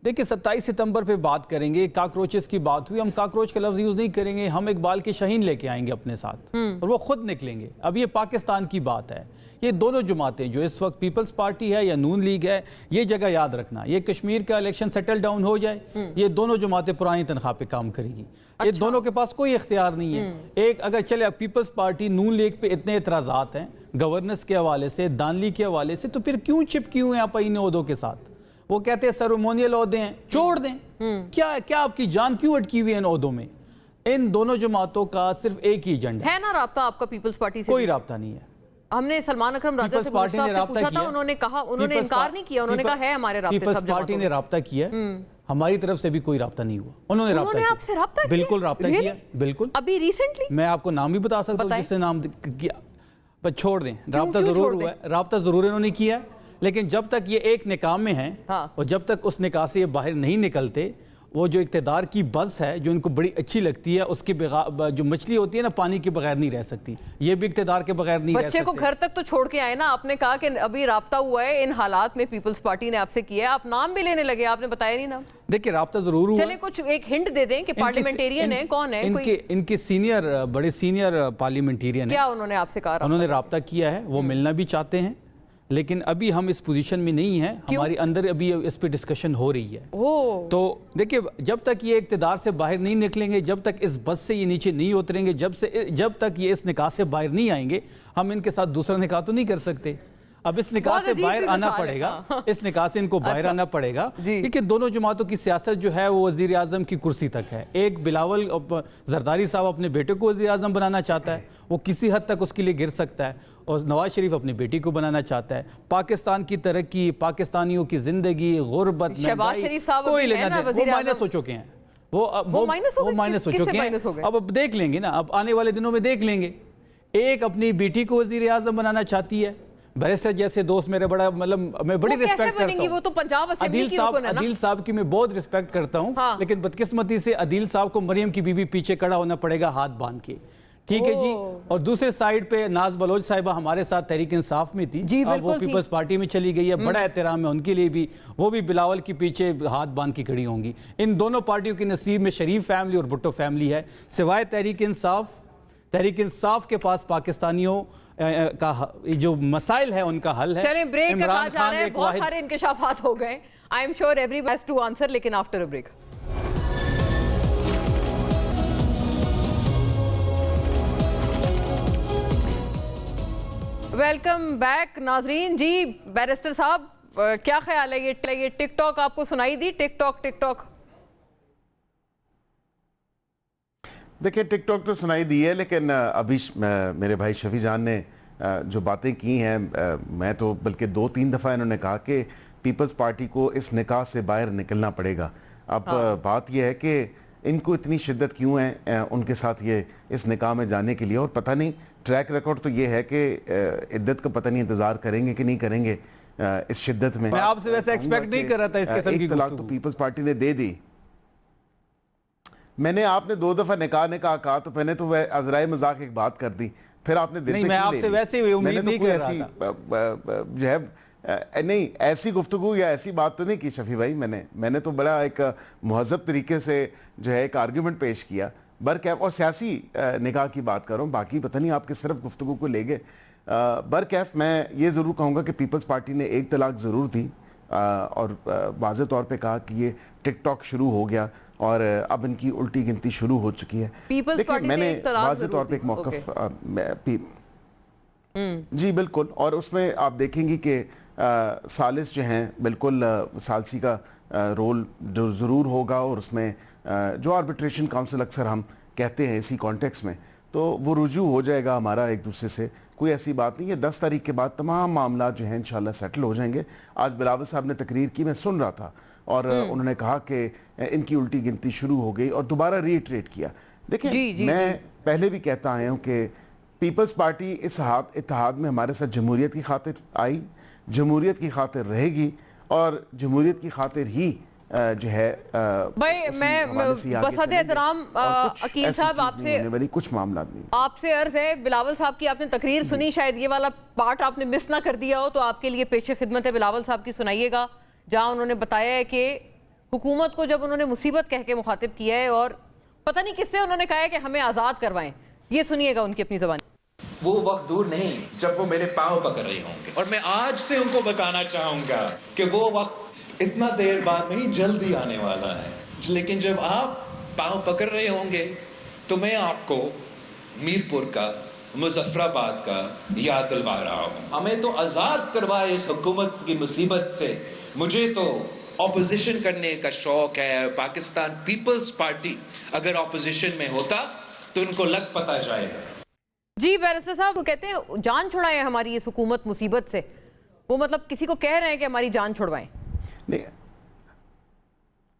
देखिए, 27 सितंबर पे बात करेंगे। काकरोचेस की बात हुई, हम काकरोच का लफ्ज़ यूज़ नहीं करेंगे, हम इकबाल के शाहीन लेके आएंगे अपने साथ और वो खुद निकलेंगे। अब ये पाकिस्तान की बात है, ये दोनों जमातें जो इस वक्त पीपल्स पार्टी है या नून लीग है, ये जगह याद रखना, ये कश्मीर का इलेक्शन सेटल डाउन हो जाए, ये दोनों जमातें पुरानी तनख्वाह पे काम करेगी। ये दोनों के पास कोई इख्तियार नहीं है। एक अगर चले पीपल्स पार्टी नून लीग पे इतने एतराज़ात हैं गवर्नेंस के हवाले से, दानली के हवाले से, तो फिर क्यों चिपकी हुए हैं आप इन ओहदों के साथ? वो कहते हैं सेरेमोनियल ओहदे हैं, छोड़ दें। क्या आपकी जान क्यों अटकी हुई है इन ओहदों में? इन दोनों जमातों का सिर्फ एक ही एजेंडा है ना राब्ता आपका पीपल्स पार्टी से? कोई राब्ता नहीं है। हमने सलमान अकरम राजा से पूछा था, उन्होंने कहा, उन्होंने इनकार नहीं किया, उन्होंने कहा है हमारे राब्ते सब पीपल्स पार्टी ने राब्ता किया, हमारी तरफ से भी कोई राब्ता नहीं हुआ। उन्होंने आपसे राब्ता किया? बिल्कुल राब्ता किया, बिल्कुल। अभी रिसेंटली मैं आपको नाम भी बता सकता हूँ जिससे नाम किया, पर छोड़ दें। राब्ता जरूर हुआ है, राब्ता जरूर इन्होंने किया है, लेकिन जब तक ये एक निकाह में हैं और जब तक उस निकाह से ये बाहर नहीं निकलते, वो जो इक़्तिदार की बस है जो इनको बड़ी अच्छी लगती है, उसके बगैर जो मछली होती है ना, पानी के बगैर नहीं रह सकती, ये भी इक़्तिदार के बगैर नहीं रह सकती। बच्चे को घर तक तो छोड़ के आए ना, आपने कहा कि अभी राब्ता हुआ है इन हालात में, पीपल्स पार्टी ने आपसे किया है, आप नाम भी लेने लगे, आपने बताया नहीं नाम। देखिए, राब्ता जरूर हुआ। चले कुछ एक हिंट दे दें कि पार्लियामेंटेरियन है, कौन है? इनके सीनियर, बड़े सीनियर पार्लियामेंटेरियन है। क्या उन्होंने आपसे कहा? उन्होंने राब्ता किया है, वो मिलना भी चाहते हैं, लेकिन अभी हम इस पोजीशन में नहीं हैं, हमारी अंदर अभी इस पे डिस्कशन हो रही है। तो देखिए, जब तक ये इक़्तिदार से बाहर नहीं निकलेंगे, जब तक इस बस से ये नीचे नहीं उतरेंगे, जब तक ये इस निकाह से बाहर नहीं आएंगे, हम इनके साथ दूसरा निकाह तो नहीं कर सकते। अब इस निकाह से बाहर आना पड़ेगा, इस निकाह से इनको बाहर आना पड़ेगा, क्योंकि दोनों जमातों की सियासत जो है वो वज़ीर आज़म की कुर्सी तक है। एक बिलावल जरदारी साहब अपने बेटे को वज़ीर आज़म बनाना चाहता है, वो किसी हद तक उसके लिए गिर सकता है, और नवाज शरीफ अपनी बेटी को बनाना चाहता है। पाकिस्तान की तरक्की, पाकिस्तानियों की जिंदगी, गुर्बत, शहबाज शरीफ साहब कोई लेना देना, वो माइनस हो चुके हैं, वो माइनस हो चुके हैं। अब देख लेंगे ना, अब आने वाले दिनों में देख लेंगे। एक अपनी बेटी को वज़ीर आज़म बनाना चाहती है, बैरिस्टर जैसे दोस्त मेरे बड़ा, मतलब मैं बड़ी रिस्पेक्ट करता हूं। वो तो पंजाब असेंबली की रुकन है ना। अदील साहब की मैं बहुत रिस्पेक्ट करता हूं, लेकिन बदकिस्मती से अदील साहब को मरियम की बीबी पीछे खड़ा होना पड़ेगा हाथ बांध के, ठीक है जी। और दूसरे साइड पे नाज बलोच साहिबा हमारे साथ तहरीक इंसाफ में थी, अब वो पीपल्स पार्टी में चली गई है, बड़ा एहतराम है उनके लिए भी, वो भी बिलावल के पीछे हाथ बांध के खड़ी होंगी। इन दोनों पार्टियों के नसीब में शरीफ फैमिली और भुट्टो फैमिली है, सिवाय तहरीक इंसाफ के पास पाकिस्तानियों का जो मसाइल है उनका हल है। चलें, ब्रेक का कहा जा रहा है, बहुत सारे इंकशाफात हो गए, I am sure everyone has to answer, लेकिन after a break. Welcome back नाजरीन जी। बैरिस्टर साहब, क्या ख्याल है ये टिकटॉक आपको सुनाई दी? टिकटॉक देखिए, टिकटॉक तो सुनाई दी है, लेकिन अभी मेरे भाई शफी जान ने जो बातें की हैं, मैं तो बल्कि 2-3 दफ़ा इन्होंने कहा कि पीपल्स पार्टी को इस निकाह से बाहर निकलना पड़ेगा। अब बात यह है कि इनको इतनी शिद्दत क्यों है उनके साथ ये इस निकाह में जाने के लिए, और पता नहीं, ट्रैक रिकॉर्ड तो ये है कि इद्दत का पता नहीं इंतज़ार करेंगे कि नहीं करेंगे इस शिद्दत में। मैं आपसे वैसे एक्सपेक्ट नहीं कर रहा था इस किस्म की तलाक तो पीपल्स पार्टी ने दे दी। मैंने आपने 2 दफ़ा निकाह कहा, तो मैंने तो वह अज़राए मजाक एक बात कर दी, फिर आपने दिल पे मैं आपसे वैसे ही उम्मीद नहीं कर रहा था। जो है नहीं, ऐसी गुफ्तगू या ऐसी बात तो नहीं की शफी भाई, मैंने तो बड़ा एक मुहज़्ज़ब तरीके से जो है एक आर्ग्यूमेंट पेश किया, बरकैफ, और सियासी निकाह की बात कर रहा हूँ, बाकी पता नहीं आप किस तरफ गुफ्तगू को ले गए। बरकैफ मैं ये ज़रूर कहूँगा कि पीपल्स पार्टी ने एक तलाक ज़रूर दी, और वाज़े तौर पे कहा कि ये टिकटॉक शुरू हो गया और अब इनकी उल्टी गिनती शुरू हो चुकी है। देखिए, मैंने वाज़े तौर पे एक मौक़िफ़ जी बिल्कुल, और उसमें आप देखेंगी कि सालिस जो हैं, बिल्कुल सालसी का रोल जो ज़रूर होगा, और उसमें जो आर्बिट्रेशन काउंसिल अक्सर हम कहते हैं इसी कॉन्टेक्स्ट में, तो वो रुजू हो जाएगा हमारा एक दूसरे से, کوئی ایسی بات نہیں ہے. 10 تاریخ کے بعد تمام معاملات جو ہیں انشاءاللہ سیٹل ہو جائیں گے. آج بلاول صاحب نے تقریر کی, میں سن رہا تھا, اور انہوں نے کہا کہ ان کی الٹی گنتی شروع ہو گئی, اور دوبارہ ری ایٹریٹ کیا. دیکھیں میں پہلے بھی کہتا آیا ہوں کہ پیپلز پارٹی اس اتحاد میں ہمارے ساتھ جمہوریت کی خاطر آئی, جمہوریت کی خاطر رہے گی, اور جمہوریت کی خاطر ہی جو ہے بھائی میں بصد احترام عقیل صاحب کچھ معاملات نہیں. آپ سے عرض ہے, بلاول صاحب کی آپ نے تقریر سنی, شاید یہ والا پارٹ آپ نے مس نہ کر دیا ہو, تو آپ کے لیے پیش خدمت ہے بلاول صاحب کی, سنائیے گا, جہاں انہوں نے بتایا ہے کہ حکومت کو جب انہوں نے مصیبت کہہ کے مخاطب کیا ہے, اور پتہ نہیں کس سے انہوں نے کہا ہے کہ ہمیں آزاد کروائیں. یہ سنیے گا ان کی اپنی زبان. وہ وقت دور نہیں جب وہ میرے پاؤں پکڑ رہے ہوں گے, اور میں آج سے ان کو بتانا چاہوں گا کہ وہ وقت اتنا دیر بعد نہیں, جلدی آنے والا ہے. لیکن جب آپ پاؤں پکڑ رہے ہوں گے تو میں آپ کو میرپور کا, مظفر آباد کا یاد دلوا رہا ہوں. ہمیں تو آزاد کروائے اس حکومت کی مصیبت سے. مجھے تو اپوزیشن کرنے کا شوق ہے. پاکستان پیپلز پارٹی اگر اپوزیشن میں ہوتا تو ان کو لگ پتا جائے گا. جی بیرسٹر صاحب, وہ کہتے ہیں جان چھڑائیں ہماری اس حکومت مصیبت سے, وہ مطلب کسی کو کہہ رہے ہیں کہ ہماری جان چھڑوائیں. نہیں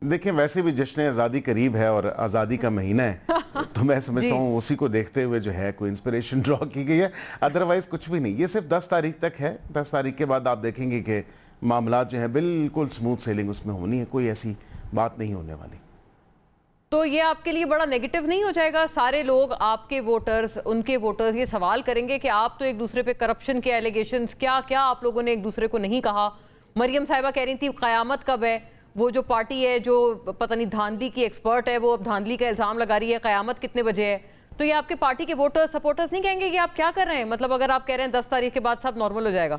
دیکھیں, ویسے بھی جشن آزادی قریب ہے اور آزادی کا مہینہ ہے, تو میں سمجھتا ہوں اسی کو دیکھتے ہوئے جو ہے کوئی انسپریشن ڈرا کی گئی ہے, ادروائز کچھ بھی نہیں. یہ صرف 10 تاریخ تک ہے. 10 تاریخ کے بعد آپ دیکھیں گے کہ معاملات جو ہیں بالکل سموتھ سیلنگ اس میں ہونی ہے, کوئی ایسی بات نہیں ہونے والی. تو یہ آپ کے لیے بڑا نیگیٹو نہیں ہو جائے گا؟ سارے لوگ آپ کے ووٹرز, ان کے ووٹرز یہ سوال کریں گے کہ آپ تو ایک دوسرے پہ کرپشن کے ایلیگیشنز, کیا کیا آپ لوگوں نے ایک دوسرے کو نہیں کہا. مریم صاحبہ کہہ رہی تھی قیامت کب ہے, وہ جو پارٹی ہے جو پتہ نہیں دھاندلی کی ایکسپرٹ ہے, وہ اب دھاندلی کا الزام لگا رہی ہے, قیامت کتنے بجے ہے. تو یہ آپ کے پارٹی کے ووٹرز, سپورٹرز نہیں کہیں گے کہ آپ کیا کر رہے ہیں؟ مطلب اگر آپ کہہ رہے ہیں 10 تاریخ کے بعد سب نارمل ہو جائے گا.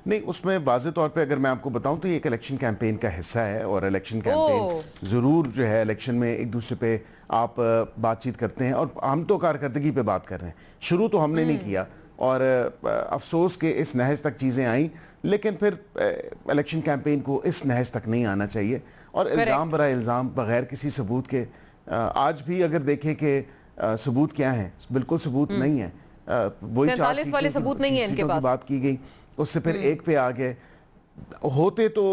نہیں, اس میں واضح طور پہ اگر میں آپ کو بتاؤں تو یہ ایک الیکشن کیمپین کا حصہ ہے, اور الیکشن کیمپین ضرور جو ہے الیکشن میں ایک دوسرے پہ آپ بات چیت کرتے ہیں, اور ہم تو کارکردگی پہ بات کر رہے ہیں. شروع تو ہم نے نہیں کیا, اور افسوس کہ اس نہج تک چیزیں آئیں, لیکن پھر الیکشن کیمپین کو اس نہج تک نہیں آنا چاہیے, اور الزام برائے الزام بغیر کسی ثبوت کے. آج بھی اگر دیکھیں کہ ثبوت کیا ہیں, بالکل ثبوت نہیں ہے. وہی 4 سیٹوں کی بات کی گئی, اس سے پھر ایک پہ آ گئے. ہوتے تو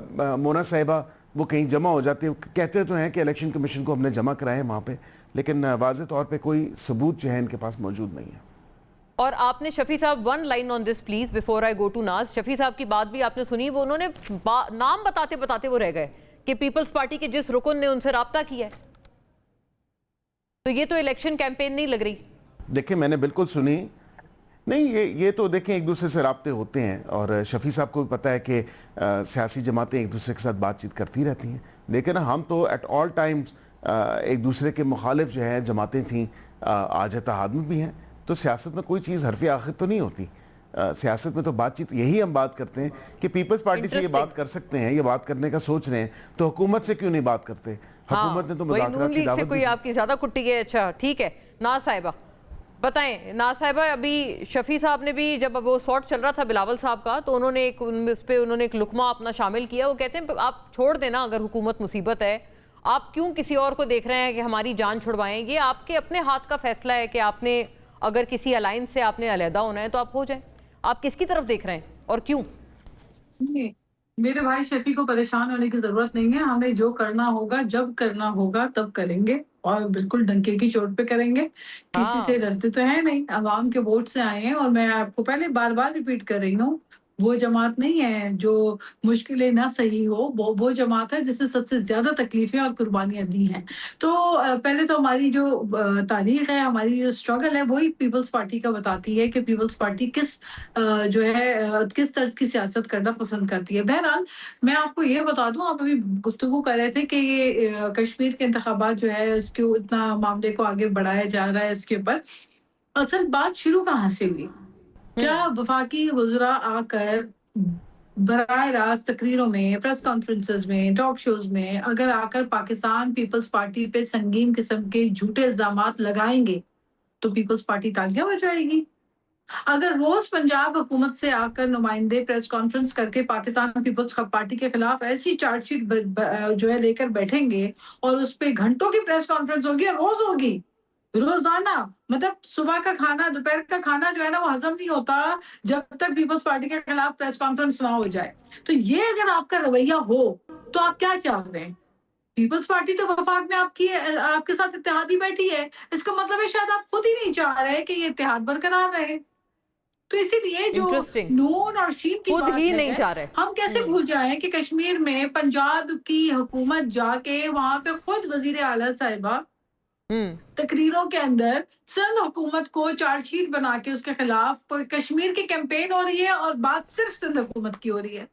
مونا صاحبہ وہ کہیں جمع ہو جاتے, کہتے تو ہیں کہ الیکشن کمیشن کو ہم نے جمع کرائے وہاں پہ, لیکن واضح طور پہ کوئی ثبوت جو ہے ان کے پاس موجود نہیں ہے. اور آپ نے Shafi sahab 1 line on this please before I go to Naz. Shafi sahab کی بات بھی آپ نے سنی, وہ انہوں نے نام بتاتے بتاتے وہ رہ گئے کہ پیپلز پارٹی کے جس رکن نے ان سے رابطہ کیا ہے. تو یہ تو الیکشن کیمپین نہیں لگ رہی. دیکھیں میں نے بالکل سنی نہیں, یہ تو دیکھیں ایک دوسرے سے رابطے ہوتے ہیں, اور شفیع صاحب کو بھی پتہ ہے کہ سیاسی جماعتیں ایک دوسرے کے ساتھ بات چیت کرتی رہتی ہیں, لیکن ہم تو ایٹ آل ٹائمز ایک دوسرے کے مخالف جو ہے جماعتیں تھیں, آج اتحاد میں بھی ہیں. تو سیاست میں کوئی چیز حرف آخر تو نہیں ہوتی. سیاست میں تو بات چیت, یہی ہم بات کرتے ہیں کہ پیپلز پارٹی سے یہ بات کر سکتے ہیں, یہ بات کرنے کا سوچ رہے ہیں, تو حکومت سے کیوں نہیں بات کرتے؟ حکومت نے تو مذاکرات کی دعوت دی. کوئی آپ کی زیادہ کٹی ہے. اچھا ٹھیک ہے, ناز صاحبہ بتائیں. ناز صاحبہ, ابھی شفیع صاحب نے بھی جب وہ سارٹ چل رہا تھا بلاول صاحب کا, تو انہوں نے اس پہ انہوں نے ایک لقمہ اپنا شامل کیا. وہ کہتے ہیں آپ چھوڑ دینا, اگر حکومت مصیبت ہے, آپ کیوں کسی اور کو دیکھ رہے ہیں کہ ہماری جان چھڑوائیں؟ یہ آپ کے اپنے ہاتھ کا فیصلہ ہے کہ آپ نے اگر کسی الائنس سے آپ نے علیحدہ ہونا ہے تو آپ ہو جائیں. آپ کس کی طرف دیکھ رہے ہیں اور کیوں؟ میرے بھائی شفیع کو پریشان ہونے کی ضرورت نہیں ہے. ہمیں جو کرنا ہوگا جب کرنا ہوگا تب کریں گے, اور بالکل ڈنکے کی چوٹ پہ کریں گے. کسی سے ڈرتے تو ہے نہیں, عوام کے ووٹ سے آئے ہیں. اور میں آپ کو پہلے بار بار ریپیٹ کر رہی ہوں, وہ جماعت نہیں ہے جو مشکلیں نہ صحیح ہو, وہ جماعت ہے جس سے سب سے زیادہ تکلیفیں اور قربانیاں دی ہیں. تو پہلے تو ہماری جو تاریخ ہے, ہماری جو اسٹرگل ہے, وہی پیپلز پارٹی کا بتاتی ہے کہ پیپلز پارٹی کس جو ہے کس طرز کی سیاست کرنا پسند کرتی ہے. بہرحال میں آپ کو یہ بتا دوں, آپ ابھی گفتگو کر رہے تھے کہ یہ کشمیر کے انتخابات جو ہے اس کو اتنا معاملے کو آگے بڑھایا جا رہا ہے. اس کے اوپر اصل بات شروع کہاں سے ہوئی؟ کیا وفاقی وزراء آ کر براہ راست تقریروں میں, پریس کانفرنسز میں, ٹاک شوز میں اگر آ کر پاکستان پیپلز پارٹی پہ سنگین قسم کے جھوٹے الزامات لگائیں گے تو پیپلز پارٹی تالیاں بجائے گی؟ اگر روز پنجاب حکومت سے آ کر نمائندے پریس کانفرنس کر کے پاکستان پیپلز پارٹی کے خلاف ایسی چارج شیٹ جو ہے لے کر بیٹھیں گے, اور اس پہ گھنٹوں کی پریس کانفرنس ہوگی, روز ہوگی, रोजाना, मतलब सुबह का खाना, दोपहर का खाना जो है ना वो हजम नहीं होता जब तक पीपल्स पार्टी के खिलाफ प्रेस कॉन्फ्रेंस ना हो जाए। तो ये अगर आपका रवैया हो तो आप क्या चाह रहे हैं? पीपल्स पार्टी तो वफाक में आपके साथ इत्तेहादी बैठी है, इसका मतलब है शायद आप खुद ही नहीं चाह रहे कि ये इत्तेहाद बरकरार रहे। तो इसीलिए जो Interesting. नून और शीन की खुद बात ही है, नहीं चाह रहे। हम कैसे भूल जाएं कि कश्मीर में पंजाब की हुकूमत जाके वहां पे खुद वजीर आला साहिबा तकरीरों के अंदर सिंध हुकूमत को चार्जशीट बना के उसके खिलाफ कश्मीर की कैंपेन हो रही है और बात सिर्फ सिंध हुकूमत की हो रही है।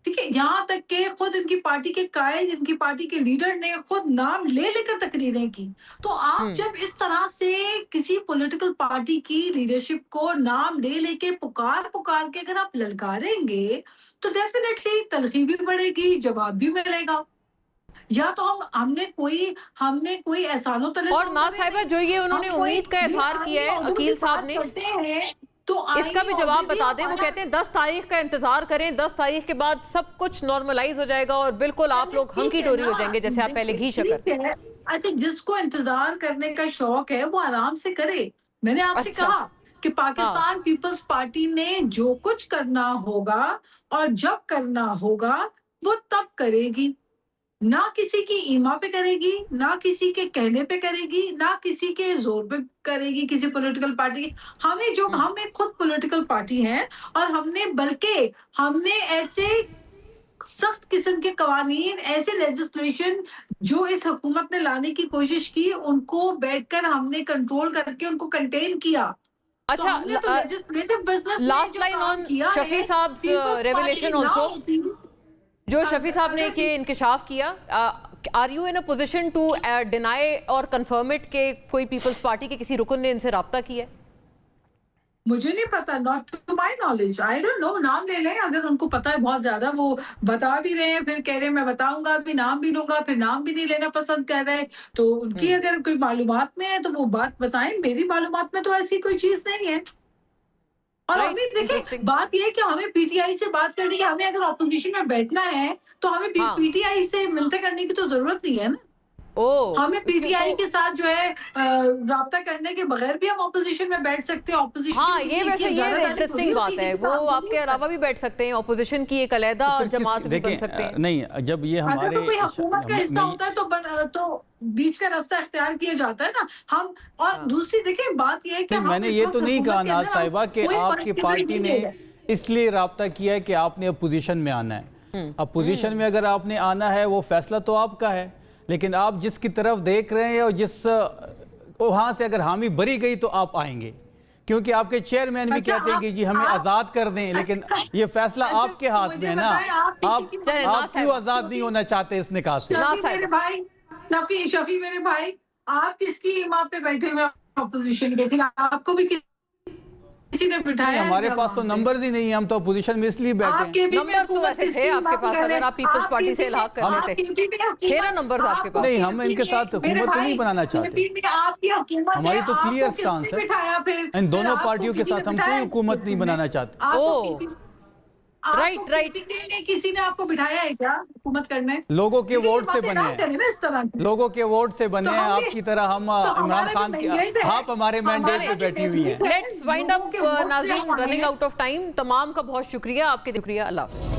ठीक है, यहाँ तक के खुद इनकी पार्टी के कायद, इनकी पार्टी के लीडर ने खुद नाम ले लेकर तकरीरें की। तो आप जब इस तरह से किसी पॉलिटिकल पार्टी की लीडरशिप को नाम ले लेके पुकार के अगर आप ललकारेंगे तो डेफिनेटली तलखी भी बढ़ेगी, जवाब भी मिलेगा। या तो हमने कोई एहसानो तलब और नाज साहिबा जो ये उन्होंने उम्मीद का इजहार किया है अकील साहब ने, तो इसका भी जवाब बता दें। वो कहते हैं 10 तारीख का इंतजार करें, 10 तारीख के बाद सब कुछ नॉर्मलाइज हो जाएगा और बिल्कुल आप लोग हंकी डोरी हो जाएंगे जैसे आप पहले घी शक्कर। अच्छा, जिसको इंतजार करने का शौक है वो आराम से करे। मैंने आपसे कहा कि पाकिस्तान पीपल्स पार्टी ने जो कुछ करना होगा और जब करना होगा वो तब करेगी, ना किसी की ईमा पे करेगी, ना किसी के कहने पे करेगी, ना किसी के जोर पे करेगी किसी पॉलिटिकल पार्टी की। हम एक खुद पॉलिटिकल पार्टी हैं और हमने ऐसे सख्त किस्म के कवानीन, ऐसे लेजिस्लेशन जो इस हुकूमत ने लाने की कोशिश की, उनको बैठकर हमने कंट्रोल करके उनको कंटेन किया। अच्छा, legislative business last line on Shafi साहब रेवलेशन ऑल्सो, जो शफी साहब ने ये इंकशाफ किया, are you in a position to deny और कंफर्म इट कि कोई पीपल्स पार्टी के किसी रुकन ने इनसे राब्ता किया है? मुझे नहीं पता, not to my knowledge, I don't know. नाम ले लें अगर उनको पता है बहुत ज्यादा, वो बता भी रहे हैं, फिर कह रहे हैं मैं बताऊंगा, भी नाम भी लूंगा, फिर नाम भी नहीं लेना पसंद कर रहे हैं। तो उनकी अगर कोई मालूमात में है तो वो बात बताएं। मेरी मालूमात में तो ऐसी कोई चीज नहीं है। और हमें देखिए, बात ये है कि हमें पीटीआई से बात करनी है, हमें अगर ऑपोजिशन में बैठना है तो हमें पीटीआई से मिलते करने की तो जरूरत नहीं है ना। हमें पीटीआई के साथ जो है राब्ता करने के बगैर भी हम ऑपोजिशन में बैठ सकते हैं। ऑपोजिशन, हाँ, ये वैसे ये इंटरेस्टिंग बात है, वो आपके अलावा भी बैठ सकते हैं, ऑपोजिशन की एक अलहदा जमात भी बन सकते हैं। नहीं, जब ये हमारे अगर तो कोई हुकूमत का हिस्सा होता है तो बीच का रास्ता इख्तियार किया जाता है ना। हम और दूसरी देखिए बात ये है कि मैंने ये तो नहीं कहा नाज साहिबा कि आपकी पार्टी ने इसलिए राब्ता किया है कि आपने अपोजिशन में आना है। अपोजिशन में अगर आपने आना है वो फैसला तो आपका है, लेकिन आप जिसकी तरफ देख रहे हैं और जिस वहां से अगर हामी भरी गई तो आप आएंगे, क्योंकि आपके चेयरमैन भी कहते हैं कि जी हमें आजाद कर दें, लेकिन ये फैसला आपके हाथ में है ना। आप क्यों आजाद नहीं होना चाहते इस निकाह से? शफी मेरे भाई, आप किसकी इमाम पे बैठे हुए अपोजिशन के, फिर आपको भी किसी ने बिठाया? हमारे पास तो नंबर्स ही नहीं है, हम तो अपोजिशन में इसलिए बैठे हैं। नंबर तो वैसे थे आपके पास, अगर आप पीपल्स पार्टी से इल्हाक कर रहे थे, थे ना नंबर आपके पास? नहीं, हम इनके साथ हुकूमत तो नहीं बनाना चाहते, हमारी तो क्लियर स्टांस है। इन दोनों पार्टियों के साथ हम कोई हुकूमत नहीं बनाना चाहते। राइट, किसी ने आपको बिठाया है क्या हुकूमत करने? लोगों के वोट से बने हैं, लोगों के वोट से बने हैं। आपकी तरह हम इमरान खान के, आप हमारे मैंडेट पे बैठी हुई हैं। लेट्स वाइंड अप नाज़रीन, रनिंग आउट ऑफ टाइम। तमाम का बहुत शुक्रिया, आपके शुक्रिया। अल्लाह।